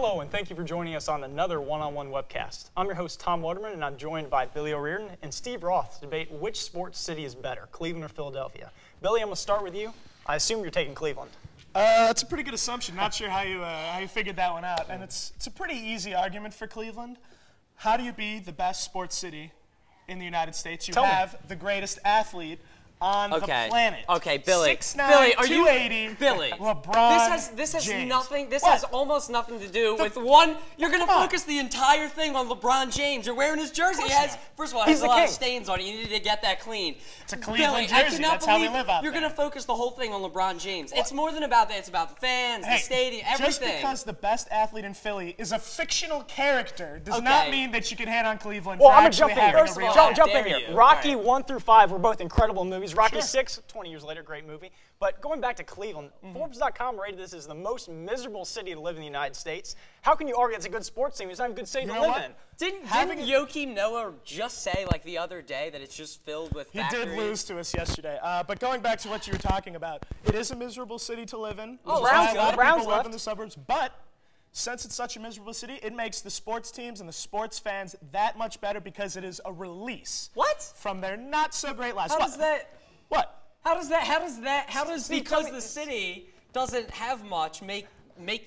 Hello, and thank you for joining us on another one-on-one webcast. I'm your host, Tom Waterman, and I'm joined by Billy O'Riordan and Steve Roth to debate which sports city is better, Cleveland or Philadelphia. Billy, I'm going to start with you. I assume you're taking Cleveland. That's a pretty good assumption. Not sure how you figured that one out. And it's a pretty easy argument for Cleveland. How do you be the best sports city in the United States? You have the greatest athlete on the planet. Okay, Billy. 6'9", Billy, are 280, you Billy? LeBron This has James. nothing. This What? has almost nothing to do with one. You're gonna Come on. focus the entire thing on LeBron James. You're wearing his jersey. It has, first of all, it He's has the a lot of king. stains on it. You need to get that clean. It's a Cleveland Billy, I jersey. cannot That's how we believe live out you're there. gonna focus the whole thing on LeBron James. It's more than about that. It's about the fans, the stadium, everything. Just because the best athlete in Philly is a fictional character does not mean that you can hate on Cleveland Well, for I'm going actually to jump in having here. a real How Jump in dare here. you. Rocky Right. 1 through 5 were both incredible movies. Rocky Sure. 6, 20 years later, great movie. But going back to Cleveland, Forbes.com rated this as the most miserable city to live in the United States. How can you argue it's a good sports team? It's not a good city to live in. Didn't Joakim Noah just say, like the other day, that it's just filled with factories? He did lose to us yesterday. But going back to what you were talking about, it is a miserable city to live in. Oh, Which is why a lot of Browns people live left. in the suburbs. But since it's such a miserable city, it makes the sports teams and the sports fans that much better because it is a release. What? From their not so great lives. How does that? What? How does because the city doesn't have much make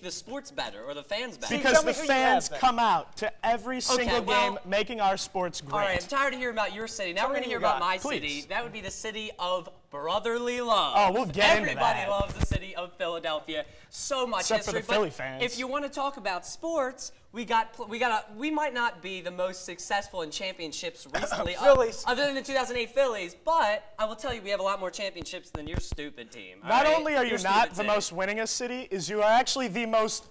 the sports better or the fans better? Because tell the me who you fans have then. come out to every single well, game, making our sports great. All right, I'm tired of hearing about your city. Now Tell we're me going to who hear you about got. my Please. city. That would be the city of brotherly love. Oh, we'll get into Everybody that. loves the city of Philadelphia. So much Except for history. the Philly but fans. if you want to talk about sports, we might not be the most successful in championships recently, Phillies. other than the 2008 Phillies. But I will tell you, we have a lot more championships than your stupid team. all Not right? only are you Your not stupid the team. most winningest city, is you are actually the most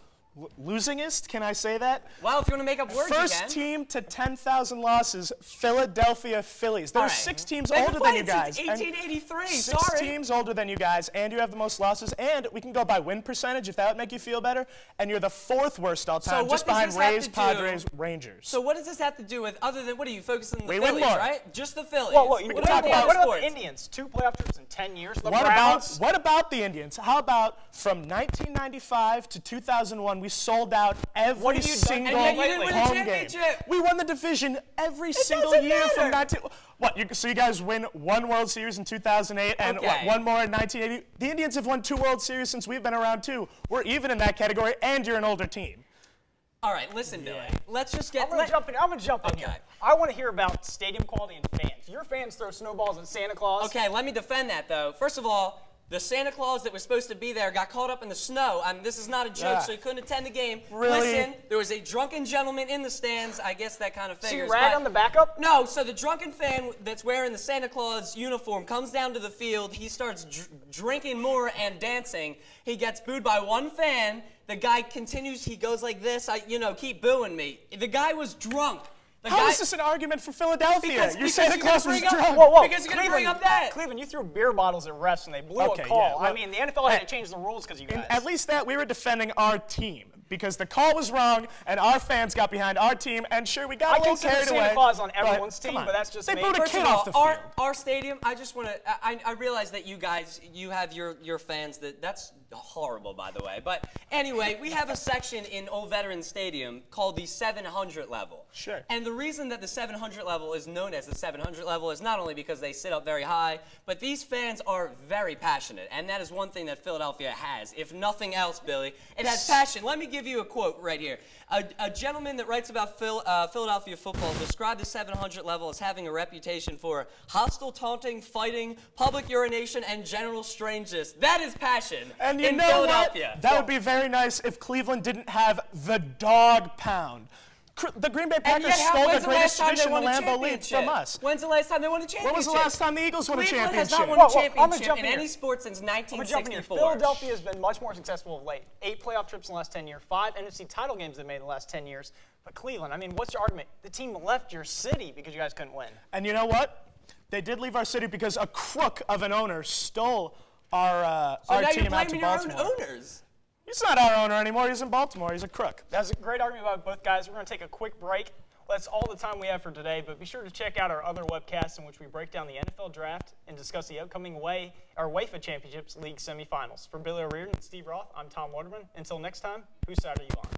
losingest. Can I say that? Well, if you want to make up words First again. team to 10,000 losses, Philadelphia Phillies. There All are right. 6 teams They've older been than you playing guys. since and 1883. 6 Sorry. teams older than you guys, and you have the most losses. And we can go by win percentage if that would make you feel better. And you're the 4th worst all time, what just does behind this have Rays, to do- Padres, Rangers. So what does this have to do with, other than, what are you focusing on the We win Phillies, more. right? Just the Phillies. Well, What what about about sports? the Indians? 2 playoff trips in 10 years. The What Browns. about the Indians? How about from 1995 to 2001, we sold out every What have you done? single And yet you didn't win a home game. championship. We won the division every single doesn't year from matter. 19. So you guys win 1 World Series in 2008 and Okay. 1 more in 1980. The Indians have won 2 World Series since we've been around too. We're even in that category, and you're an older team. All right, listen, Billy. Let's just get. I'm going to jump in here. Okay. I want to hear about stadium quality and fans. Your fans throw snowballs at Santa Claus. Okay, let me defend that though. First of all, the Santa Claus that was supposed to be there got caught up in the snow. This is not a joke, Yeah. so he couldn't attend the game. Really? Listen, there was a drunken gentleman in the stands. I guess that kind of So figures. you rag but- on the backup? No, so the drunken fan that's wearing the Santa Claus uniform comes down to the field. He starts drinking more and dancing. He gets booed by one fan. The guy continues. He goes like this. Keep booing me. The guy was drunk. How is this an argument for Philadelphia? You because Santa you're Claus gonna was bring up- drunk. Whoa, Because you're going to bring up that. Cleveland, you threw beer bottles at refs and they blew Okay, a call. yeah, well, I mean, the NFL had to change the rules because you guys. At least that we were defending our team because the call was wrong and our fans got behind our team. And sure, we got I a little consider carried Santa away. Claus on but everyone's come team, on. but that's just they me. booed a First kid of off the all, field. our stadium, I just want to, I realize that you guys, you have your fans, that's horrible, by the way. But anyway, we have a section in Old Veterans Stadium called the 700 level. Sure. And the reason that the 700 level is known as the 700 level is not only because they sit up very high, but these fans are very passionate. And that is one thing that Philadelphia has. If nothing else, Billy, it has passion. Let me give you a quote right here. A gentleman that writes about Philadelphia football described the 700 level as having a reputation for hostile taunting, fighting, public urination, and general strangeness. That is passion And you in know Philadelphia. what? That would be very nice if Cleveland didn't have the dog pound. The Green Bay And Packers yet, stole the when's the greatest last time they tradition in the won a Lambeau League championship? from us. When's the last time they won a championship? When was the last time the Eagles won a Cleveland has championship? not won a Whoa, I'm gonna championship jump in in any here. sports since I'm gonna jump in here. 1964. Philadelphia has been much more successful of late. 8 playoff trips in the last 10 years, 5 NFC title games they've made in the last 10 years. But Cleveland, I mean, what's your argument? The team left your city because you guys couldn't win. And you know what? They did leave our city because a crook of an owner stole our So now team you're out to blaming your own Baltimore. owners. He's not our owner anymore. He's in Baltimore. He's a crook. That's a great argument about both guys. We're going to take a quick break. That's all the time we have for today, but be sure to check out our other webcasts in which we break down the NFL draft and discuss the upcoming UEFA Championships League semifinals. For Billy O'Riordan and Steve Roth, I'm Tom Waterman. Until next time, whose side are you on?